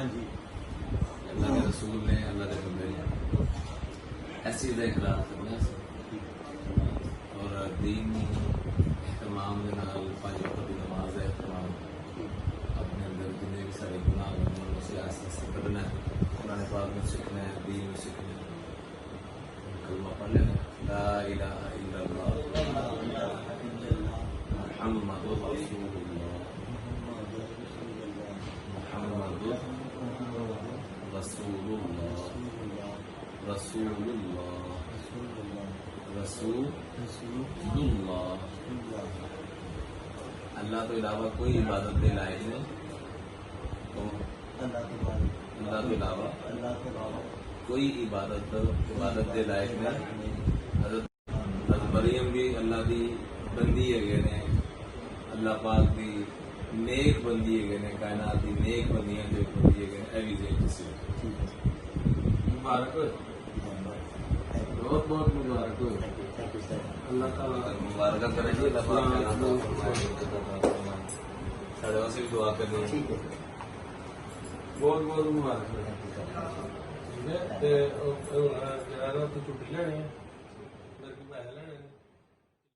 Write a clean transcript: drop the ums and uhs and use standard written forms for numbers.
جی اللہ کے رسول نے اللہ کے بندے نے ایسی اخلاق کرنا اور دین اہتمام کے نال 5 وقت کی نماز کا اہتمام اپنے اندر جتنے بھی سارے گناہ ہونے اسے آہستہ آہستہ کرنا ہے قرآن پاک میں سیکھنا ہے دین میں سیکھنا ہے کلمہ پڑھ لینا لا الہ الا اللہ محمد رسول اللہ محمد رسول اللہ رسول اللہ رسول اللہ اللہ تو علاوہ کوئی عبادت کے لائق نہیں اللہ کے علاوہ کوئی عبادت کے لائق نہیں حضرت مریم بھی اللہ کی بندی ہے نے اللہ پاک کی نیک بندی ہے نے کائنات کی نیک بندیاں جو بندی ہے ایوی جیسے مبارک بہت بہت مبارک ہو اللہ تعالیٰ مبارکہ کریں گے سارے واسطے بھی دعا کر دیں بہت بہت مبارک چھٹی لینی ہے